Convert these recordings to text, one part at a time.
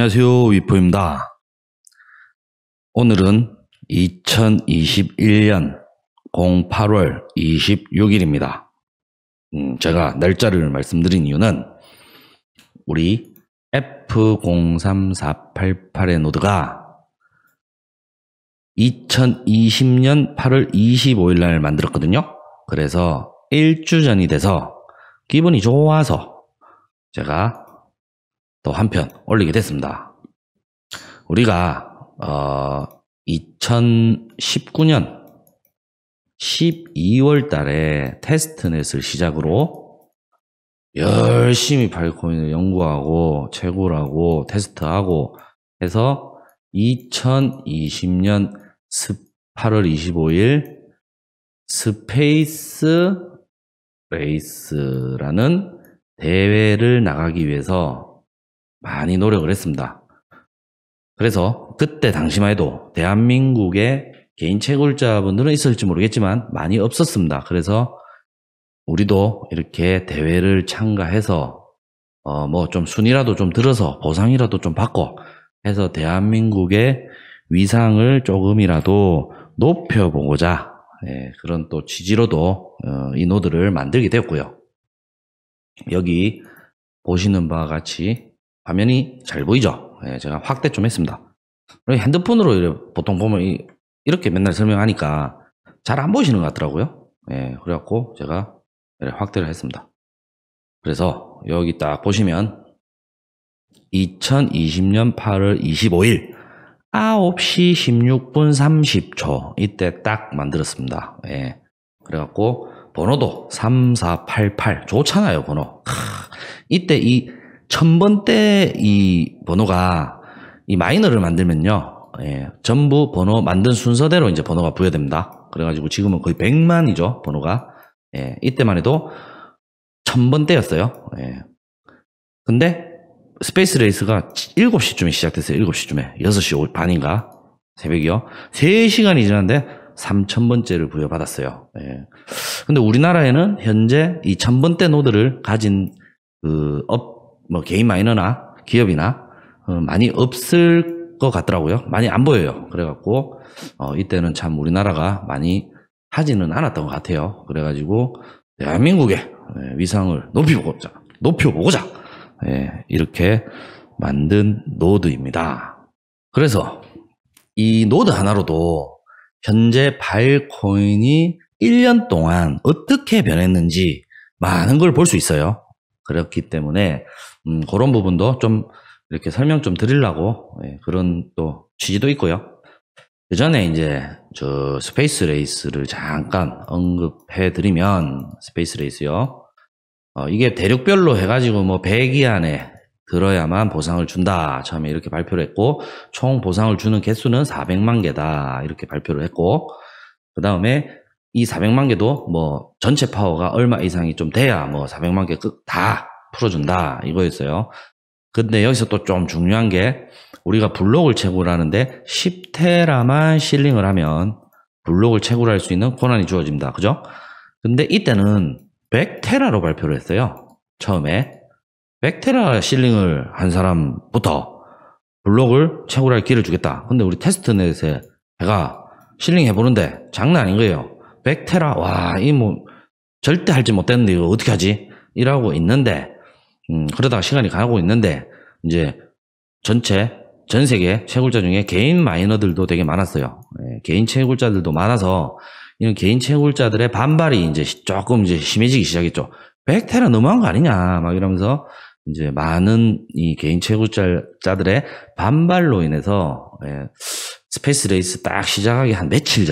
안녕하세요, 위포입니다. 오늘은 2021년 08월 26일입니다. 제가 날짜를 말씀드린 이유는 우리 F03488의 노드가 2020년 8월 25일 날 만들었거든요. 그래서 1주 전이 돼서 기분이 좋아서 제가 또 한편 올리게 됐습니다. 우리가 2019년 12월 달에 테스트넷을 시작으로 열심히 파일코인을 연구하고 채굴하고 테스트하고 해서 2020년 8월 25일 스페이스 레이스라는 대회를 나가기 위해서 많이 노력을 했습니다. 그래서 그때 당시만 해도 대한민국의 개인 채굴자분들은 있을지 모르겠지만 많이 없었습니다. 그래서 우리도 이렇게 대회를 참가해서 뭐 좀 순위라도 좀 들어서 보상이라도 좀 받고 해서 대한민국의 위상을 조금이라도 높여보고자 그런 또 취지로도 이 노드를 만들게 되었고요. 여기 보시는 바와 같이 화면이 잘 보이죠? 제가 확대 좀 했습니다. 핸드폰으로 보통 보면 이렇게 맨날 설명하니까 잘 안 보이시는 것 같더라고요. 그래갖고 제가 확대를 했습니다. 그래서 여기 딱 보시면 2020년 8월 25일 9시 16분 30초 이때 딱 만들었습니다. 그래갖고 번호도 3488 좋잖아요, 번호. 이때 이 1000번대 이 번호가 이 마이너를 만들면요, 전부 번호 만든 순서대로 이제 번호가 부여됩니다. 그래가지고 지금은 거의 100만이죠, 번호가. 이때만 해도 1000번대였어요. 근데 스페이스 레이스가 7시쯤에 시작됐어요. 7시쯤에. 6시 반인가? 새벽이요. 3시간이 지났는데 3000번째를 부여받았어요. 근데 우리나라에는 현재 이 1000번대 노드를 가진 개인 마이너나 기업이나 많이 없을 것 같더라고요. 많이 안 보여요. 그래갖고 이때는 참 우리나라가 많이 하지는 않았던 것 같아요. 그래가지고 대한민국의 위상을 높여보고자 이렇게 만든 노드입니다. 그래서 이 노드 하나로도 현재 바일코인이 1년 동안 어떻게 변했는지 많은 걸 볼 수 있어요. 그렇기 때문에 그런 부분도 좀 이렇게 설명 좀 드리려고 그런 또 취지도 있고요. 그 전에 이제 저 스페이스 레이스를 잠깐 언급해 드리면, 스페이스 레이스요. 이게 대륙별로 해가지고 뭐 100위 안에 들어야만 보상을 준다. 처음에 이렇게 발표를 했고, 총 보상을 주는 개수는 400만 개다. 이렇게 발표를 했고, 그 다음에 이 400만 개도 뭐 전체 파워가 얼마 이상이 좀 돼야 뭐 400만 개 다 풀어준다. 이거였어요. 근데 여기서 또 좀 중요한 게, 우리가 블록을 채굴하는데 10테라만 실링을 하면 블록을 채굴할 수 있는 권한이 주어집니다. 그죠? 근데 이때는 100테라로 발표를 했어요. 처음에 100테라 실링을 한 사람부터 블록을 채굴할 기회를 주겠다. 근데 우리 테스트넷에 제가 실링 해보는데 장난 아닌 거예요. 100테라, 와, 이 뭐 절대 할지 못했는데 이거 어떻게 하지? 이러고 있는데, 그러다가 시간이 가고 있는데, 이제 전 세계 채굴자 중에 개인 마이너들도 되게 많았어요. 개인 채굴자들도 많아서 이런 개인 채굴자들의 반발이 이제 조금 이제 심해지기 시작했죠. 100테라 너무한 거 아니냐 막 이러면서 이제 많은 이 개인 채굴자들의 반발로 인해서 스페이스 레이스 딱 시작하기 한 며칠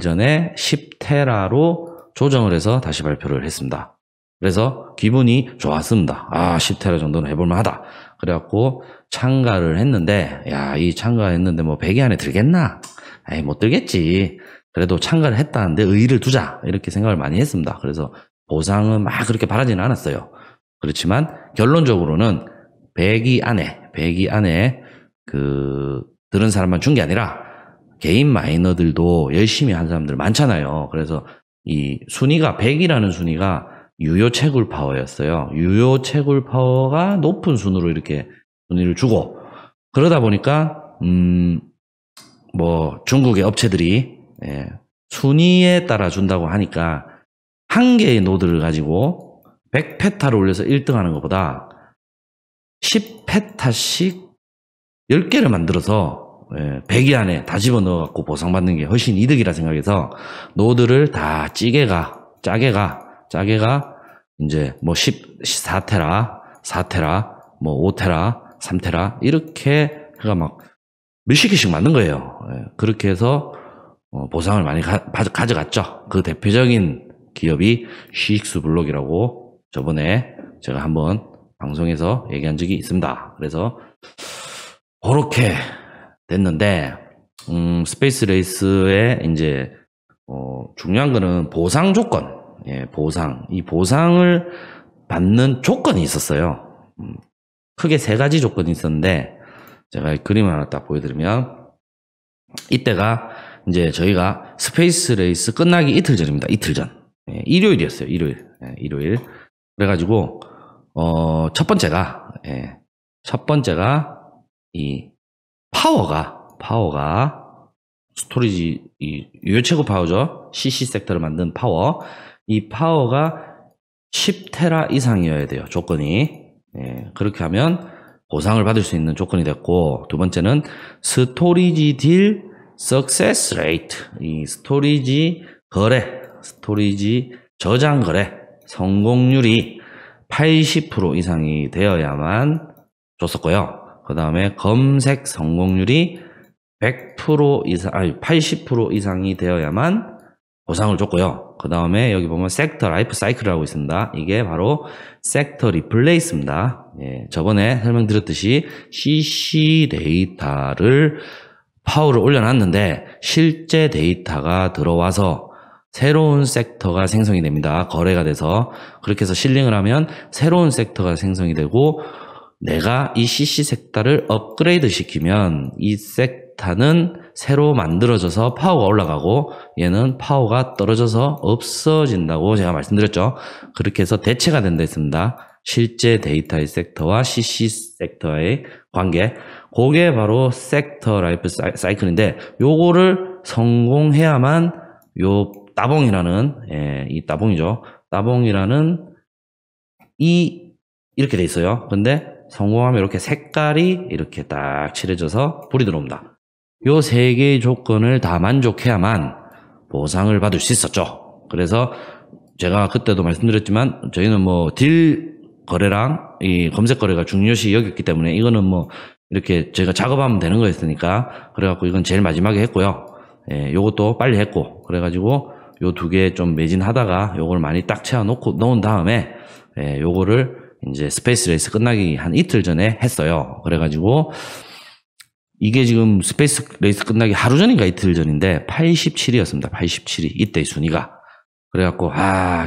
전에 10테라로 조정을 해서 다시 발표를 했습니다. 그래서 기분이 좋았습니다. 10테라 정도는 해볼만 하다. 그래갖고 참가를 했는데, 이 참가했는데 뭐 100위 안에 들겠나? 못 들겠지. 그래도 참가를 했다는데 의의를 두자. 이렇게 생각을 많이 했습니다. 그래서 보상은 막 그렇게 바라지는 않았어요. 그렇지만 결론적으로는 100위 안에 들은 사람만 준 게 아니라 개인 마이너들도 열심히 한 사람들 많잖아요. 그래서 이 순위가 100이라는 순위가 유효 채굴 파워였어요. 유효 채굴 파워가 높은 순으로 이렇게 순위를 주고, 그러다 보니까 뭐 중국의 업체들이 순위에 따라 준다고 하니까 한 개의 노드를 가지고 100페타를 올려서 1등 하는 것보다 10페타씩 10개를 만들어서 100위 안에 다 집어넣어갖고 보상받는 게 훨씬 이득이라 생각해서 노드를 다 짜게 가 이제 뭐 14테라, 4테라, 뭐 5테라, 3테라 이렇게 해가 막 몇십 개씩 만든 거예요. 그렇게 해서 보상을 많이 가져갔죠. 그 대표적인 기업이 CX블록이라고 저번에 제가 한번 방송에서 얘기한 적이 있습니다. 그래서 그렇게 됐는데 스페이스 레이스의 이제 중요한 거는 보상 조건, 보상. 이 보상을 받는 조건이 있었어요. 크게 3가지 조건이 있었는데 제가 그림을 하나 딱 보여드리면 이때가 이제 저희가 스페이스 레이스 끝나기 이틀 전입니다. 이틀 전. 일요일이었어요. 일요일. 그래가지고 첫 번째가 이 파워가 스토리지 이 유효 채굴 파워죠. CC 섹터를 만든 파워. 이 파워가 10테라 이상이어야 돼요. 조건이. 그렇게 하면 보상을 받을 수 있는 조건이 됐고, 두 번째는 스토리지 딜 석세스 레이트. 이 스토리지 저장 거래 성공률이 80% 이상이 되어야만 줬었고요. 그 다음에 검색 성공률이 100% 이상, 80% 이상이 되어야만 보상을 줬고요. 그 다음에 여기 보면 섹터 라이프 사이클이라고 있습니다. 이게 바로 섹터 리플레이스입니다. 저번에 설명드렸듯이 CC 데이터를 파워를 올려놨는데 실제 데이터가 들어와서 새로운 섹터가 생성이 됩니다. 거래가 돼서. 그렇게 해서 실링을 하면 새로운 섹터가 생성이 되고, 내가 이 CC 섹터를 업그레이드 시키면 이 섹터는 새로 만들어져서 파워가 올라가고 얘는 파워가 떨어져서 없어진다고 제가 말씀드렸죠. 그렇게 해서 대체가 된다 했습니다. 실제 데이터의 섹터와 CC 섹터의 관계. 그게 바로 섹터 라이프 사이클인데, 요거를 성공해야만 요 따봉이라는, 이 따봉이죠. 따봉이라는 이렇게 돼 있어요. 근데 성공하면 이렇게 색깔이 이렇게 딱 칠해져서 불이 들어옵니다. 요 3개의 조건을 다 만족해야만 보상을 받을 수 있었죠. 그래서 제가 그때도 말씀드렸지만 저희는 뭐 딜 거래랑 이 검색 거래가 중요시 여겼기 때문에 이거는 뭐 이렇게 제가 작업하면 되는 거였으니까 그래갖고 이건 제일 마지막에 했고요. 요것도 빨리 했고, 그래가지고 요 2개 좀 매진하다가 요걸 많이 딱 놓은 다음에 요거를 이제 스페이스 레이스 끝나기 한 이틀 전에 했어요. 그래가지고 이게 지금 스페이스 레이스 끝나기 하루 전인가 이틀 전인데 87위였습니다. 87위. 이때의 순위가. 그래갖고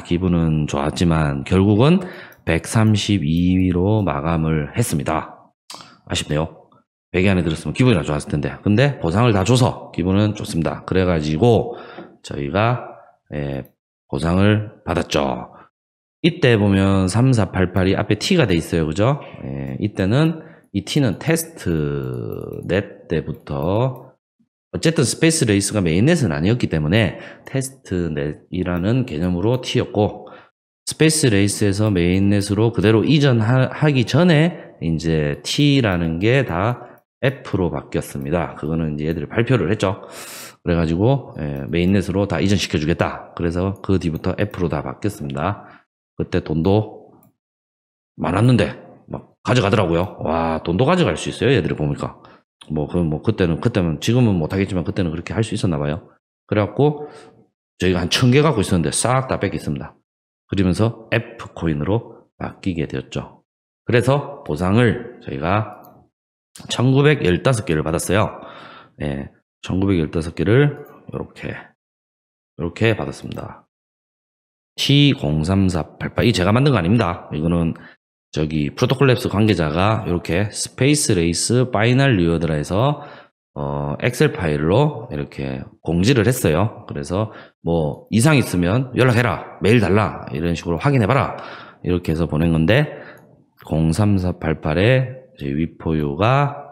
기분은 좋았지만 결국은 132위로 마감을 했습니다. 아쉽네요. 100위 안에 들었으면 기분이 좋았을 텐데. 근데 보상을 다 줘서 기분은 좋습니다. 그래가지고 저희가 보상을 받았죠. 이때 보면 3488이 앞에 T가 돼 있어요. 그죠? 이때는 이 T는 테스트넷 때부터 어쨌든 스페이스 레이스가 메인넷은 아니었기 때문에 테스트넷이라는 개념으로 T였고, 스페이스 레이스에서 메인넷으로 그대로 이전하기 전에 이제 T라는 게 다 F로 바뀌었습니다. 그거는 이제 얘들이 발표를 했죠. 그래가지고 메인넷으로 다 이전시켜 주겠다. 그래서 그 뒤부터 F로 다 바뀌었습니다. 그때 돈도 많았는데 막 가져가더라고요. 와, 돈도 가져갈 수 있어요. 얘들이 보니까. 그때는 지금은 못하겠지만 그때는 그렇게 할 수 있었나 봐요. 그래갖고 저희가 한 1000개 갖고 있었는데 싹 다 뺏겼습니다. 그러면서 F 코인으로 바뀌게 되었죠. 그래서 보상을 저희가 1915개를 받았어요. 1915개를 이렇게 받았습니다. T03488. 이 제가 만든 거 아닙니다. 이거는 저기 프로토콜 랩스 관계자가 이렇게 스페이스 레이스 파이널 리워드라 해서 엑셀 파일로 이렇게 공지를 했어요. 그래서 뭐 이상 있으면 연락해라, 메일 달라, 이런 식으로 확인해봐라, 이렇게 해서 보낸 건데 03488에 위포유가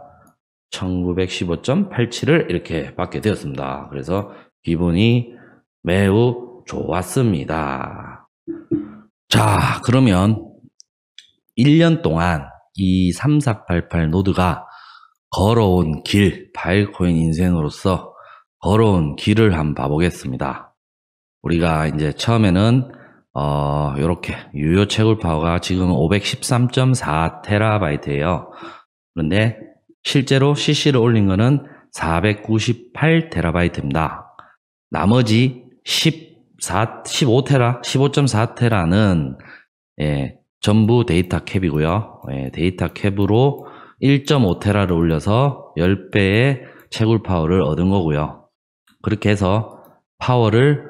1915.87을 이렇게 받게 되었습니다. 그래서 기분이 매우 좋았습니다. 자, 그러면 1년 동안 이 3488 노드가 걸어온 길, 바이코인 인생으로서 걸어온 길을 한번 봐보겠습니다. 우리가 이제 처음에는 요렇게 유효 채굴 파워가 지금 513.4TB예요. 그런데 실제로 CC를 올린 거는 498TB입니다. 나머지 15.4TB는 전부 데이터 캡이고요. 데이터 캡으로 1.5TB를 올려서 10배의 채굴 파워를 얻은 거고요. 그렇게 해서 파워를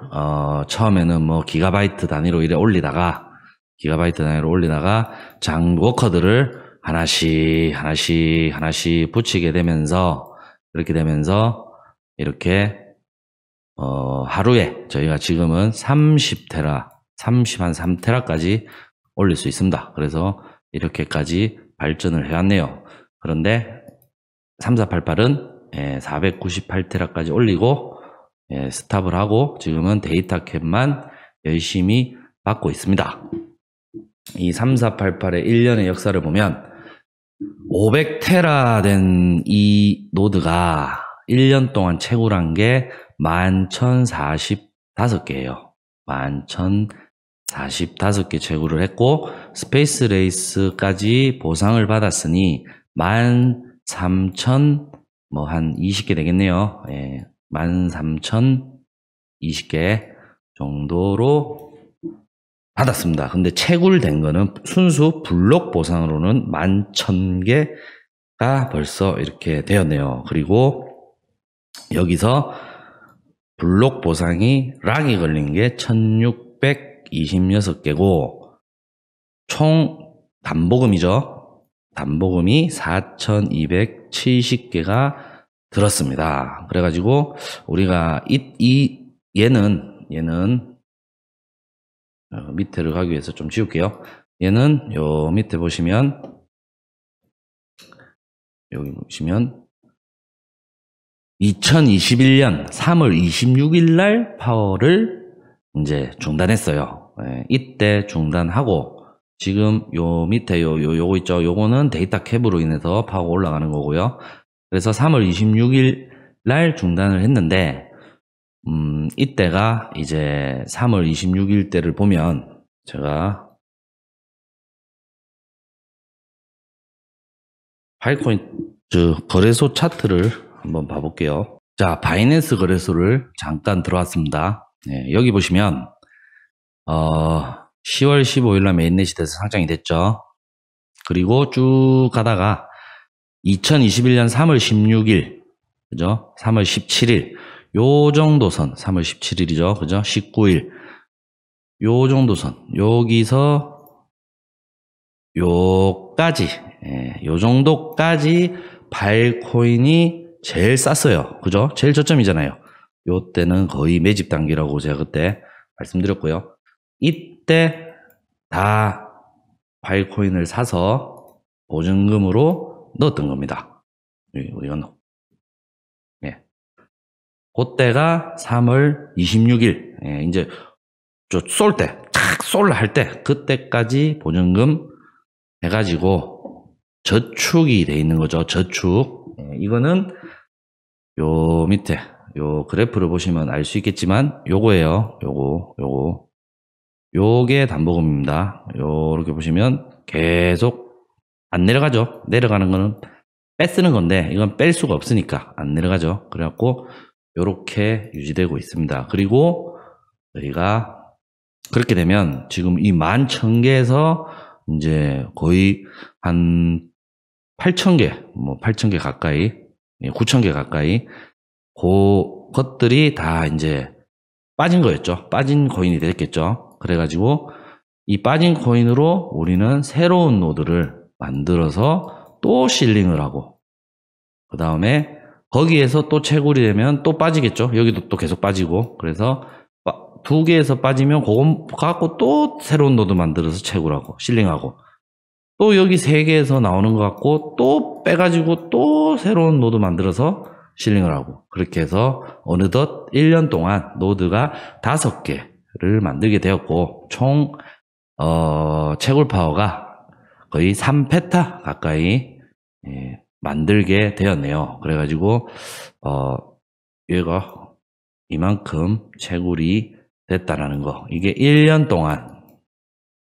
처음에는 뭐 기가바이트 단위로 올리다가 장 워커들을 하나씩 붙이게 되면서 이렇게 하루에 저희가 지금은 3TB까지 올릴 수 있습니다. 그래서 이렇게까지 발전을 해왔네요. 그런데 3488은 498TB까지 올리고 스탑을 하고 지금은 데이터 캡만 열심히 받고 있습니다. 이 3488의 1년의 역사를 보면 500TB 된 이 노드가 1년 동안 채굴한 게 11,045개예요. 11,045개 채굴을 했고 스페이스 레이스까지 보상을 받았으니 13,000 뭐 한 20개 되겠네요. 13,020개 정도로 받았습니다. 근데 채굴된 거는 순수 블록 보상으로는 11,000개가 벌써 이렇게 되었네요. 그리고 여기서 블록 보상이 락이 걸린 게 1,626개고 총 담보금이죠. 담보금이 4,270개가 들었습니다. 그래가지고 우리가 얘는 밑에를 가기 위해서 좀 지울게요. 얘는 요 밑에 보시면 여기 보시면 2021년 3월 26일 날 파워를 이제 중단했어요. 이때 중단하고 지금 요 밑에 요거 있죠. 요거는 데이터 캡으로 인해서 파워가 올라가는 거고요. 그래서 3월 26일 날 중단을 했는데 이때가 이제 3월 26일 때를 보면 제가 바이코인 거래소 차트를 한번 봐볼게요. 자, 바이낸스 거래소를 잠깐 들어왔습니다. 여기 보시면 10월 15일 날 메인넷이 돼서 상장이 됐죠. 그리고 쭉 가다가 2021년 3월 16일 그죠? 3월 17일 요 정도 선 3월 17일이죠. 그죠? 19일 요 정도 선 여기서 요까지 요 정도까지 바이코인이 제일 쌌어요. 그죠? 제일 저점이잖아요. 요 때는 거의 매집 단계라고 제가 그때 말씀드렸고요. 이때 다 바이코인을 사서 보증금으로 넣었던 겁니다. 우리가 그때가 3월 26일 이제 쏠 때, 탁 쏠라 할 때 그때까지 보증금 해가지고 저축이 돼 있는 거죠. 저축. 이거는 요 밑에 요 그래프를 보시면 알 수 있겠지만 요거예요. 요게 담보금입니다. 요렇게 보시면 계속 안 내려가죠. 내려가는 거는 빼쓰는 건데 이건 뺄 수가 없으니까 안 내려가죠. 그래갖고 요렇게 유지되고 있습니다. 그리고 저희가 그렇게 되면 지금 이 11,000개에서 이제 거의 한 8,000개, 뭐 8,000개 가까이, 9,000개 가까이 그것들이 다 이제 빠진 거였죠. 빠진 코인이 됐겠죠. 그래가지고 이 빠진 코인으로 우리는 새로운 노드를 만들어서 또 실링을 하고 그 다음에 거기에서 또 채굴이 되면 또 빠지겠죠. 여기도 또 계속 빠지고. 그래서 2개에서 빠지면 그거 갖고 또 새로운 노드 만들어서 채굴하고 실링하고, 또 여기 3개에서 나오는 것 같고 또 빼가지고 또 새로운 노드 만들어서 실링을 하고, 그렇게 해서 어느덧 1년 동안 노드가 5개를 만들게 되었고, 총 채굴 파워가 거의 3페타 가까이 만들게 되었네요. 그래가지고 얘가 이만큼 채굴이 됐다라는 거, 이게 1년 동안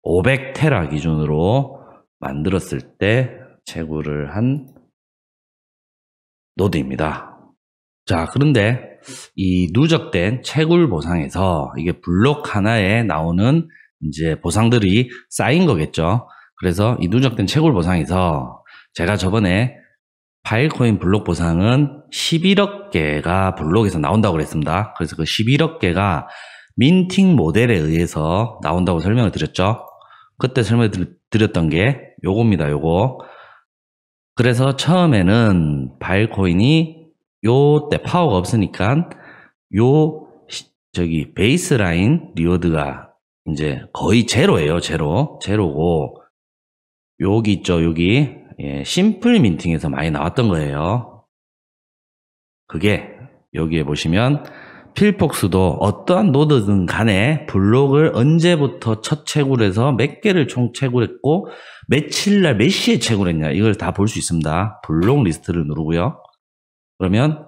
500테라 기준으로 만들었을 때 채굴을 한 노드입니다. 자, 그런데 이 누적된 채굴 보상에서 이게 블록 하나에 나오는 이제 보상들이 쌓인 거겠죠. 그래서 이 누적된 채굴 보상에서 제가 저번에 파일코인 블록 보상은 11억 개가 블록에서 나온다고 그랬습니다. 그래서 그 11억 개가 민팅 모델에 의해서 나온다고 설명을 드렸죠. 그때 설명을 드렸던 게 요겁니다. 요거. 그래서 처음에는 파일코인이 요때 파워가 없으니까 저기 베이스라인 리워드가 이제 거의 제로예요. 제로고, 여기 있죠. 여기 심플 민팅에서 많이 나왔던 거예요. 그게 여기에 보시면 필폭스도 어떠한 노드든 간에 블록을 언제부터 첫 채굴해서 몇 개를 총 채굴했고 며칠날 몇 시에 채굴했냐, 이걸 다 볼 수 있습니다. 블록 리스트를 누르고요. 그러면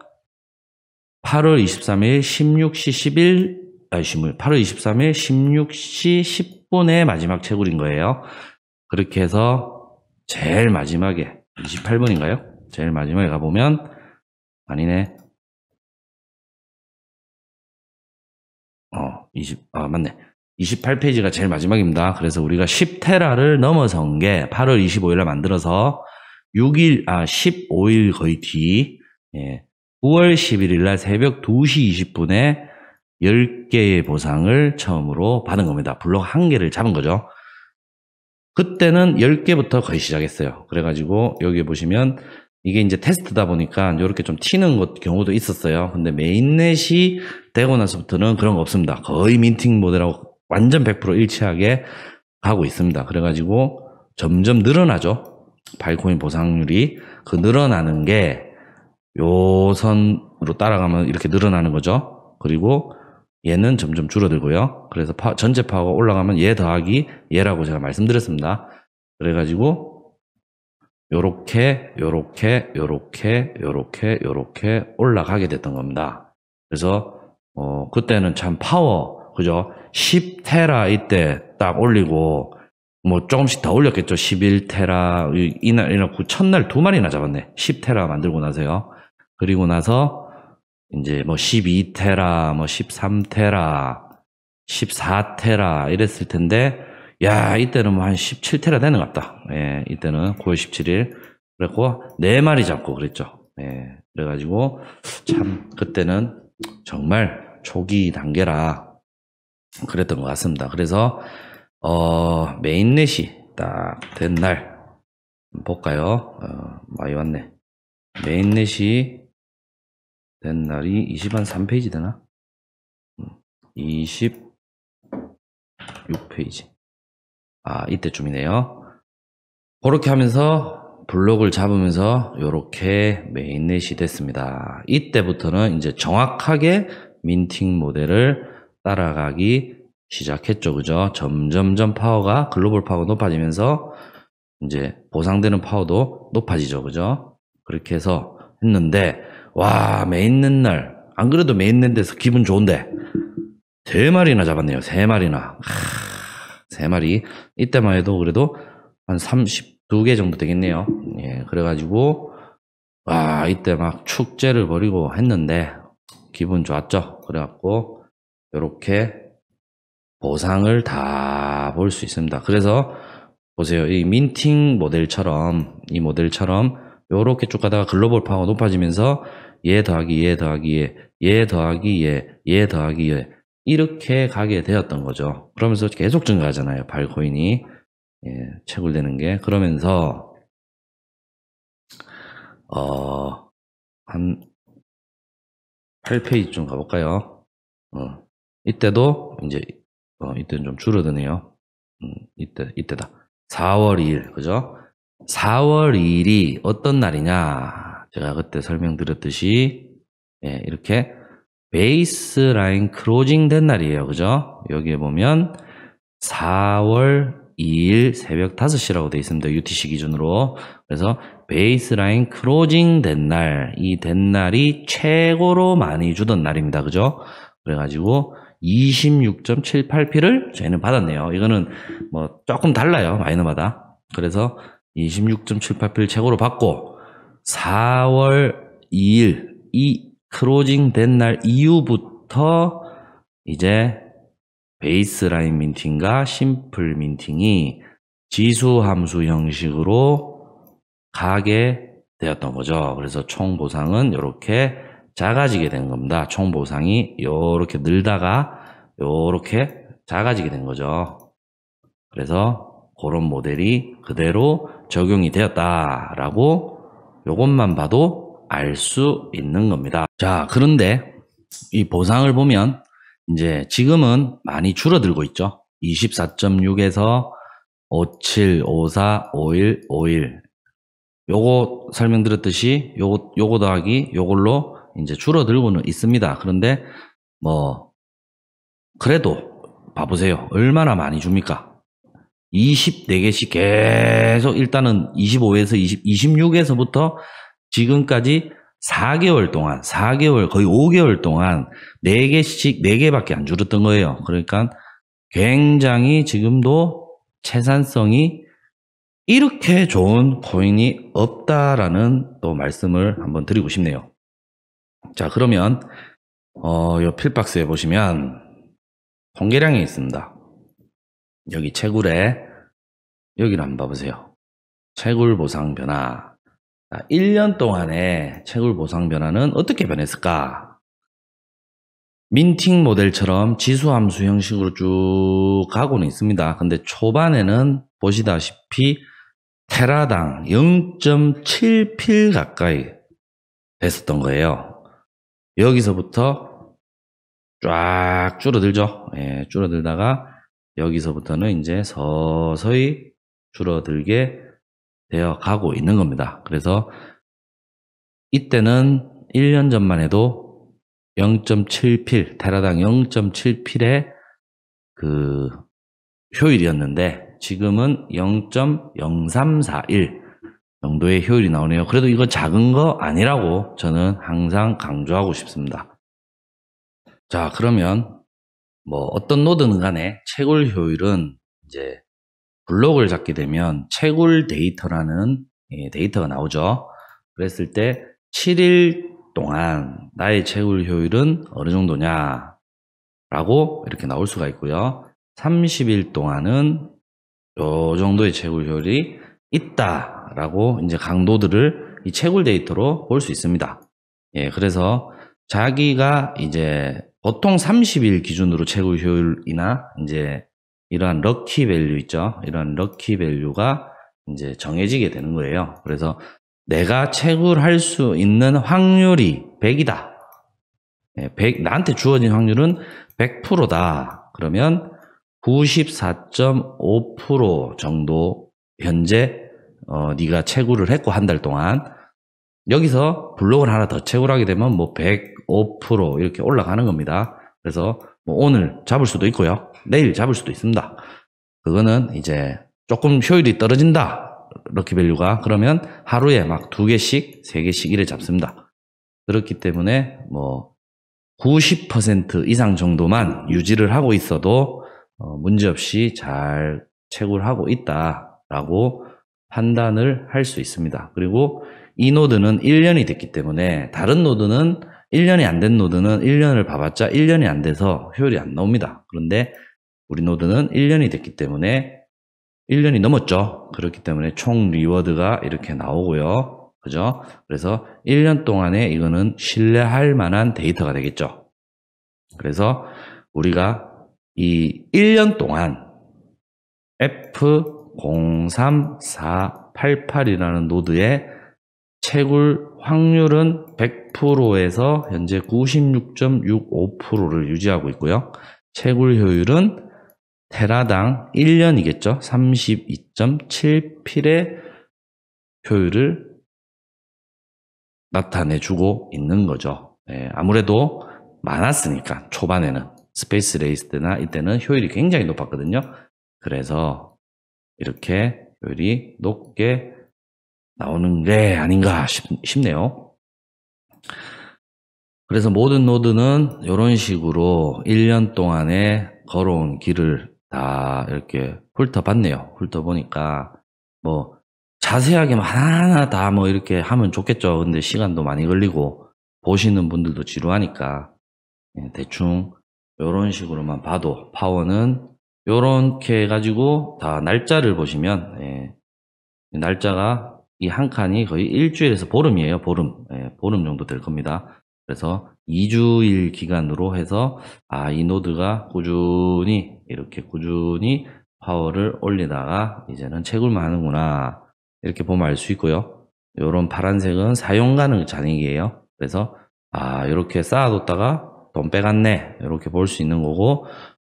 8월 23일 16시 8월 23일 16시 10분에 마지막 채굴인 거예요. 그렇게 해서 제일 마지막에 28분인가요? 제일 마지막에 가보면, 아니네. 맞네. 28페이지가 제일 마지막입니다. 그래서 우리가 10테라를 넘어선 게 8월 25일에 만들어서 15일 거의 뒤, 9월 11일 날 새벽 2시 20분에 10개의 보상을 처음으로 받은 겁니다. 블록 1개를 잡은 거죠. 그때는 10개부터 거의 시작했어요. 그래가지고 여기 보시면 이게 이제 테스트다 보니까 이렇게 좀 튀는 경우도 있었어요. 근데 메인넷이 되고 나서부터는 그런 거 없습니다. 거의 민팅 모델하고 완전 100% 일치하게 가고 있습니다. 그래가지고 점점 늘어나죠. 파일코인 보상률이. 그 늘어나는 게 요 선으로 따라가면 이렇게 늘어나는 거죠. 그리고 얘는 점점 줄어들고요. 그래서 전체 파워가 올라가면 얘 더하기 얘라고 제가 말씀드렸습니다. 그래가지고 요렇게 올라가게 됐던 겁니다. 그래서 그때는 참 파워, 그죠? 10테라 이때 딱 올리고 뭐 조금씩 더 올렸겠죠. 11테라 이날 첫날 2마리나 잡았네. 10테라 만들고 나서요. 그리고 나서 이제 뭐 12테라, 뭐 13테라, 14테라 이랬을 텐데, 야, 이때는 뭐 한 17테라 되는 것 같다. 예, 이때는 9월 17일. 그래갖고 4마리 잡고 그랬죠. 예, 그래가지고 참 그때는 정말 초기 단계라 그랬던 것 같습니다. 그래서 메인넷이 딱 된 날 볼까요? 많이 왔네. 메인넷이 된 날이 20한 3페이지 되나? 26페이지. 이때쯤이네요. 그렇게 하면서 블록을 잡으면서 이렇게 메인넷이 됐습니다. 이때부터는 이제 정확하게 민팅 모델을 따라가기 시작했죠. 그죠? 점점점 파워가, 글로벌 파워가 높아지면서 이제 보상되는 파워도 높아지죠. 그죠? 그렇게 해서 했는데, 와, 메인넷 날, 안 그래도 메인넷 돼서 기분 좋은데 3마리나 잡았네요. 3마리나. 3마리. 이때만 해도 그래도 한 32개 정도 되겠네요. 예, 그래가지고 와, 이때 막 축제를 벌이고 했는데 기분 좋았죠. 그래갖고 이렇게 보상을 다 볼 수 있습니다. 그래서 보세요. 이 민팅 모델처럼, 이 모델처럼 요렇게 쭉 가다가 글로벌 파워가 높아지면서 얘 더하기 얘 더하기 얘 더하기 얘 더하기 얘 이렇게 가게 되었던 거죠. 그러면서 계속 증가하잖아요. 파일코인이 채굴되는 게. 그러면서 한 8페이지 좀 가볼까요? 이때도 이제 이때는 좀 줄어드네요. 이때다. 4월 2일, 그죠? 4월 2일이 어떤 날이냐? 제가 그때 설명드렸듯이, 예, 이렇게 베이스라인 크로징 된 날이에요. 그죠? 여기에 보면 4월 2일 새벽 5시라고 되어 있습니다. UTC 기준으로. 그래서 베이스라인 크로징 된 날, 이 된 날이 최고로 많이 주던 날입니다. 그죠? 그래가지고 26.78p를 저희는 받았네요. 이거는 뭐 조금 달라요. 마이너마다. 그래서 26.78p를 최고로 받고 4월 2일 이 크로징 된 날 이후부터 이제 베이스라인 민팅과 심플 민팅이 지수 함수 형식으로 가게 되었던 거죠. 그래서 총 보상은 이렇게 작아지게 된 겁니다. 총 보상이 이렇게 늘다가 이렇게 작아지게 된 거죠. 그래서 그런 모델이 그대로 적용이 되었다라고 이것만 봐도 알 수 있는 겁니다. 자, 그런데 이 보상을 보면 이제 지금은 많이 줄어들고 있죠. 24.6에서 57, 54, 51, 51. 요거 설명드렸듯이 요거 더하기 요걸로 이제 줄어들고는 있습니다. 그런데 뭐 그래도 봐보세요. 얼마나 많이 줍니까? 24개씩 계속 일단은 25에서 26에서부터 지금까지 4개월 동안, 4개월, 거의 5개월 동안 4개씩, 4개밖에 안 줄었던 거예요. 그러니까 굉장히 지금도 채산성이 이렇게 좋은 코인이 없다라는 또 말씀을 한번 드리고 싶네요. 자, 그러면, 요 필박스에 보시면 통계량이 있습니다. 여기 채굴에, 여기를 한번 봐보세요. 채굴 보상 변화. 1년 동안의 채굴 보상 변화는 어떻게 변했을까? 민팅 모델처럼 지수 함수 형식으로 쭉 가고는 있습니다. 근데 초반에는 보시다시피 테라당 0.7필 가까이 됐었던 거예요. 여기서부터 쫙 줄어들죠. 예, 줄어들다가 여기서부터는 이제 서서히 줄어들게 되어 가고 있는 겁니다. 그래서 이때는 1년 전만 해도 0.7필, 테라당 0.7필의 그 효율이었는데 지금은 0.0341 정도의 효율이 나오네요. 그래도 이거 작은 거 아니라고 저는 항상 강조하고 싶습니다. 자, 그러면 뭐 어떤 노드는 간에 채굴 효율은 이제 블록을 잡게 되면 채굴 데이터라는 데이터가 나오죠. 그랬을 때 7일 동안 나의 채굴 효율은 어느 정도냐 라고 이렇게 나올 수가 있고요. 30일 동안은 요 정도의 채굴 효율이 있다라고 이제 강도들을 이 채굴 데이터로 볼 수 있습니다. 예, 그래서 자기가 이제 보통 30일 기준으로 채굴 효율이나 이제 이러한 럭키 밸류 있죠. 이런 럭키 밸류가 이제 정해지게 되는 거예요. 그래서 내가 채굴할 수 있는 확률이 100이다. 100, 나한테 주어진 확률은 100%다. 그러면 94.5% 정도 현재 네가 채굴을 했고 한 달 동안 여기서 블록을 하나 더 채굴하게 되면 뭐 105% 이렇게 올라가는 겁니다. 그래서 뭐 오늘 잡을 수도 있고요. 내일 잡을 수도 있습니다. 그거는 이제 조금 효율이 떨어진다. 럭키밸류가. 그러면 하루에 막 2개씩, 3개씩 이래 잡습니다. 그렇기 때문에 뭐 90% 이상 정도만 유지를 하고 있어도 문제없이 잘 채굴하고 있다라고 판단을 할 수 있습니다. 그리고 이 노드는 1년이 됐기 때문에 다른 노드는 1년이 안 된 노드는 1년을 봐봤자 1년이 안 돼서 효율이 안 나옵니다. 그런데 우리 노드는 1년이 됐기 때문에 1년이 넘었죠. 그렇기 때문에 총 리워드가 이렇게 나오고요. 그죠? 그래서 1년 동안에 이거는 신뢰할 만한 데이터가 되겠죠. 그래서 우리가 이 1년 동안 F03488이라는 노드에 채굴 확률은 100%에서 현재 96.65%를 유지하고 있고요. 채굴 효율은 테라당 1년이겠죠. 32.7필의 효율을 나타내주고 있는 거죠. 아무래도 많았으니까 초반에는 스페이스 레이스 때나 이때는 효율이 굉장히 높았거든요. 그래서 이렇게 효율이 높게 나오는 게 아닌가 싶네요. 그래서 모든 노드는 이런 식으로 1년 동안에 걸어온 길을 다 이렇게 훑어봤네요. 훑어보니까 뭐 자세하게 하나하나 다 뭐 이렇게 하면 좋겠죠. 근데 시간도 많이 걸리고 보시는 분들도 지루하니까 대충 이런 식으로만 봐도 파워는 이렇게 해가지고 다 날짜를 보시면 날짜가 이 한 칸이 거의 일주일에서 보름이에요. 보름. 보름 정도 될 겁니다. 그래서 2주일 기간으로 해서 이 노드가 꾸준히 이렇게 꾸준히 파워를 올리다가 이제는 채굴만 하는구나 이렇게 보면 알 수 있고요. 요런 파란색은 사용 가능 잔액이에요. 그래서 이렇게 쌓아뒀다가 돈 빼갔네 이렇게 볼 수 있는 거고,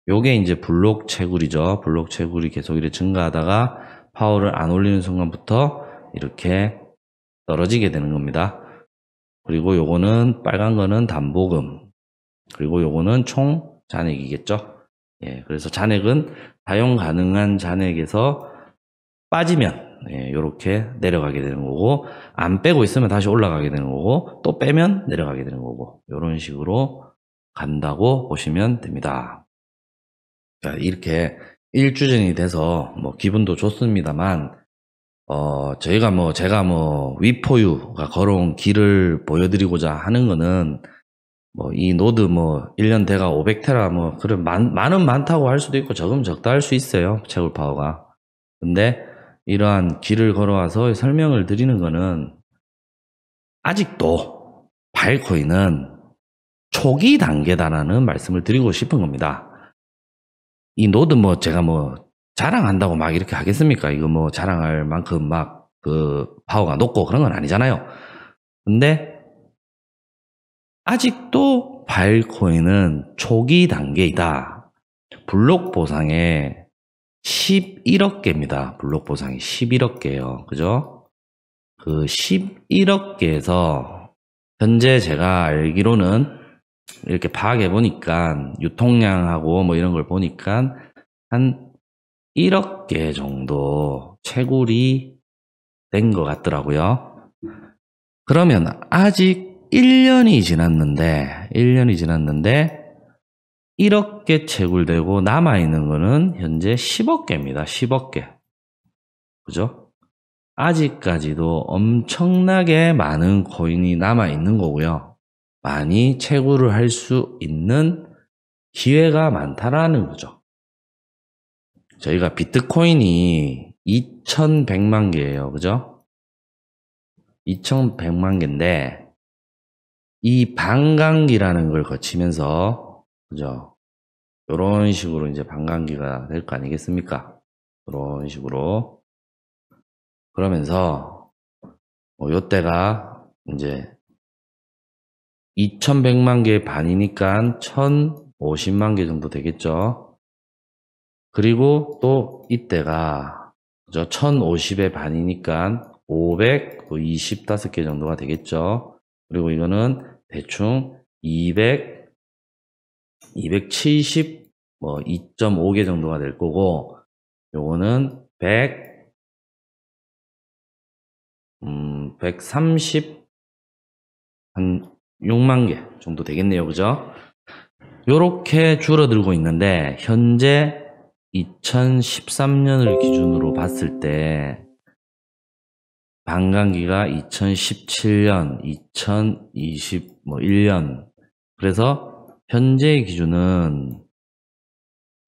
요게 이제 블록 채굴이죠. 블록 채굴이 계속 이렇게 증가하다가 파워를 안 올리는 순간부터 이렇게 떨어지게 되는 겁니다. 그리고 요거는 빨간 거는 담보금, 그리고 요거는 총 잔액이겠죠. 그래서 잔액은 사용 가능한 잔액에서 빠지면 요렇게 내려가게 되는 거고, 안 빼고 있으면 다시 올라가게 되는 거고, 또 빼면 내려가게 되는 거고, 요런 식으로 간다고 보시면 됩니다. 자, 이렇게 1주전이 돼서 뭐 기분도 좋습니다만, 제가 위포유가 걸어온 길을 보여드리고자 하는 거는, 이 노드 1년 대가 500테라 그런 많은 많다고 할 수도 있고 적으면 적다 할 수 있어요. 채굴 파워가. 근데 이러한 길을 걸어와서 설명을 드리는 거는, 아직도 바이코인은 초기 단계다라는 말씀을 드리고 싶은 겁니다. 이 노드 제가 자랑한다고 막 이렇게 하겠습니까? 이거 자랑할 만큼 파워가 높고 그런 건 아니잖아요. 근데 아직도 바이코인은 초기 단계이다. 블록 보상에 11억 개입니다. 블록 보상이 11억 개예요. 그죠? 그 11억 개에서 현재 제가 알기로는 이렇게 파악해 보니까 유통량하고 이런 걸 보니까 한 1억 개 정도 채굴이 된 것 같더라고요. 그러면 아직 1년이 지났는데 1억 개 채굴되고 남아있는 거는 현재 10억 개입니다. 10억 개. 그죠? 아직까지도 엄청나게 많은 코인이 남아있는 거고요. 많이 채굴을 할 수 있는 기회가 많다라는 거죠. 저희가 비트코인이 2100만 개예요. 그죠? 2100만 개인데 이 반감기라는 걸 거치면서, 그죠? 요런 식으로 이제 반감기가 될 거 아니겠습니까? 요런 식으로. 그러면서 요때가 이제 2100만 개 반이니까 1050만 개 정도 되겠죠. 그리고 또 이때가 1050의 반이니까 525개 정도가 되겠죠. 그리고 이거는 대충 270 2.5개 정도가 될 거고, 요거는 130 한 6만 개 정도 되겠네요. 그죠? 요렇게 줄어들고 있는데, 현재 2013년을 기준으로 봤을 때 반감기가 2017년, 2021년, 그래서 현재의 기준은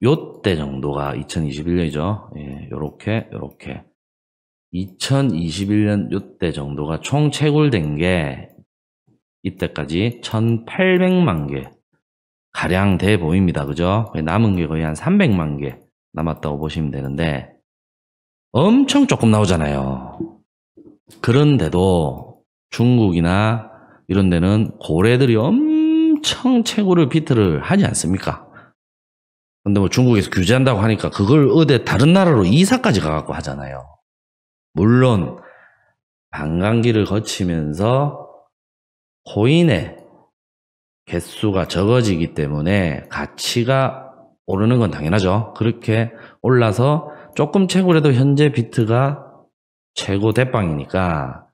요때 정도가 2021년이죠. 요렇게 2021년 요때 정도가 총 채굴된 게 이때까지 1800만 개 가량 돼 보입니다. 그죠? 남은 게 거의 한 300만 개 남았다고 보시면 되는데, 엄청 조금 나오잖아요. 그런데도 중국이나 이런 데는 고래들이 엄청 채굴을 비트를 하지 않습니까? 근데 뭐 중국에서 규제한다고 하니까 그걸 어디 다른 나라로 이사까지 가갖고 하잖아요. 물론 반감기를 거치면서 코인의 개수가 적어지기 때문에 가치가 오르는 건 당연하죠. 그렇게 올라서 조금 채굴해도 현재 비트가 최고 대빵이니까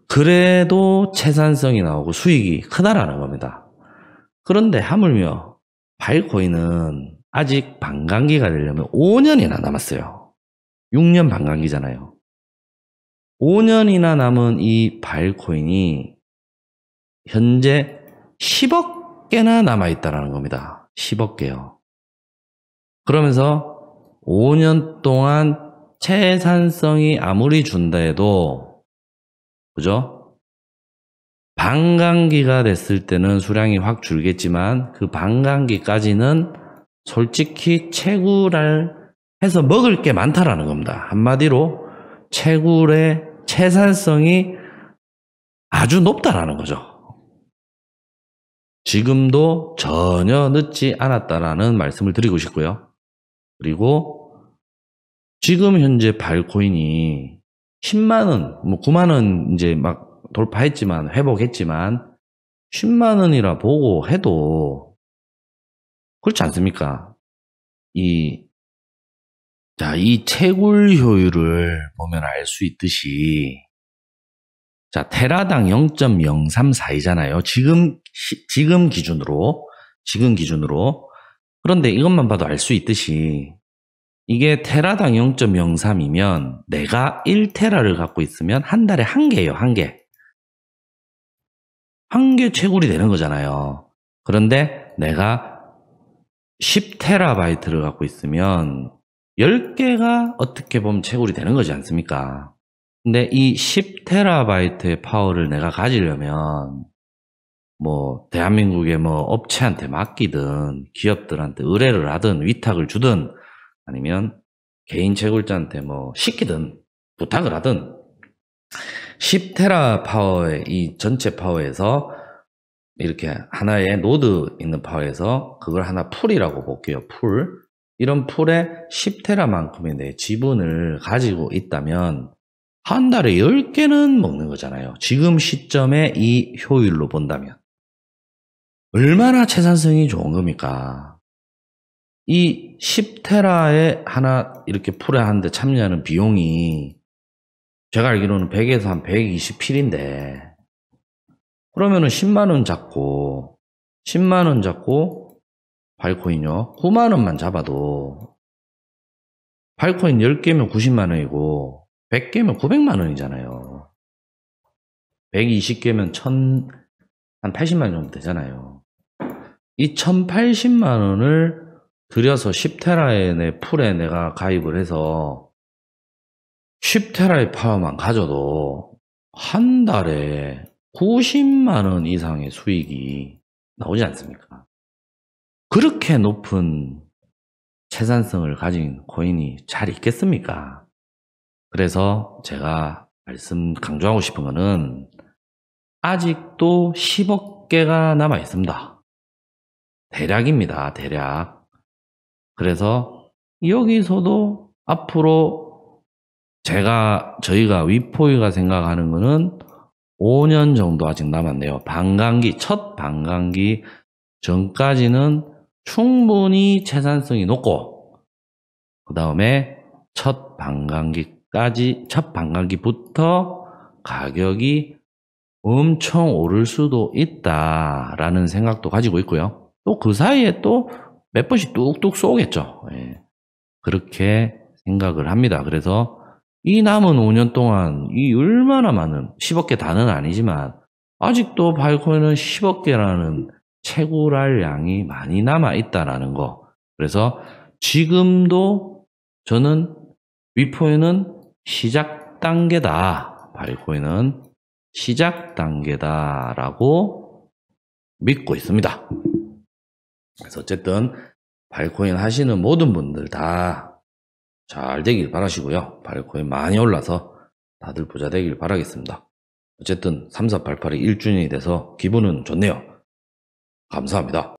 그래도 채산성이 나오고 수익이 크다라는 겁니다. 그런데 하물며 바이코인은 아직 반감기가 되려면 5년이나 남았어요. 6년 반감기잖아요. 5년이나 남은 이 바이코인이 현재 10억 개나 남아있다는 겁니다. 10억 개요. 그러면서 5년 동안 채산성이 아무리 준다 해도, 그죠? 반감기가 됐을 때는 수량이 확 줄겠지만 그 반감기까지는 솔직히 채굴을 해서 먹을 게 많다라는 겁니다. 한마디로 채굴의 채산성이 아주 높다라는 거죠. 지금도 전혀 늦지 않았다라는 말씀을 드리고 싶고요. 그리고 지금 현재 바이코인이 10만원, 뭐 9만원 이제 막 돌파했지만, 회복했지만 10만원이라 보고 해도 그렇지 않습니까? 이 채굴 효율을 보면 알 수 있듯이, 자, 테라당 0.0342잖아요. 지금 기준으로. 그런데 이것만 봐도 알 수 있듯이, 이게 테라당 0.03이면 내가 1테라를 갖고 있으면 한 달에 한 개예요, 한 개. 한 개 채굴이 되는 거잖아요. 그런데 내가 10테라바이트를 갖고 있으면 10개가 어떻게 보면 채굴이 되는 거지 않습니까? 근데 이 10테라바이트의 파워를 내가 가지려면 뭐 대한민국의 뭐 업체한테 맡기든 기업들한테 의뢰를 하든 위탁을 주든 아니면 개인 채굴자한테 뭐 시키든 부탁을 하든 10테라 파워의 이 전체 파워에서 이렇게 하나의 노드 있는 파워에서 그걸 하나 풀이라고 볼게요. 풀. 이런 풀에 10테라만큼의 내 지분을 가지고 있다면 한 달에 10개는 먹는 거잖아요. 지금 시점에 이 효율로 본다면. 얼마나 채산성이 좋은 겁니까? 이 10테라에 하나 이렇게 풀에 하는데 참여하는 비용이 제가 알기로는 100에서 한 120필인데 그러면은 10만원 잡고 10만원 잡고 바이코인요 9만원만 잡아도 바이코인 10개면 90만원이고 100개면 900만원이잖아요. 120개면 한 80만원 정도 되잖아요. 이 1080만원을 들여서 10테라의 내 풀에 내가 가입을 해서 10테라의 파워만 가져도 한 달에 90만원 이상의 수익이 나오지 않습니까? 그렇게 높은 채산성을 가진 코인이 잘 있겠습니까? 그래서 제가 강조하고 싶은 거는 아직도 10억 개가 남아 있습니다. 대략입니다. 대략. 그래서 여기서도 앞으로 저희가 위포이가 생각하는 거는 5년 정도 아직 남았네요. 첫 반감기 전까지는 충분히 채산성이 높고 그 다음에 첫 반감기부터 가격이 엄청 오를 수도 있다라는 생각도 가지고 있고요. 또 그 사이에 또 몇 번씩 뚝뚝 쏘겠죠. 예. 그렇게 생각을 합니다. 그래서 이 남은 5년 동안 이 얼마나 많은 10억 개 다는 아니지만 아직도 바이코인은 10억 개라는 채굴할 양이 많이 남아 있다라는 거. 그래서 지금도 저는 위포에는 시작 단계다. 바이코인은 시작 단계다라고 믿고 있습니다. 그래서 어쨌든 바이코인 하시는 모든 분들 다 잘 되길 바라시고요. 바이코인 많이 올라서 다들 부자 되길 바라겠습니다. 어쨌든 3488이 1주년이 돼서 기분은 좋네요. 감사합니다.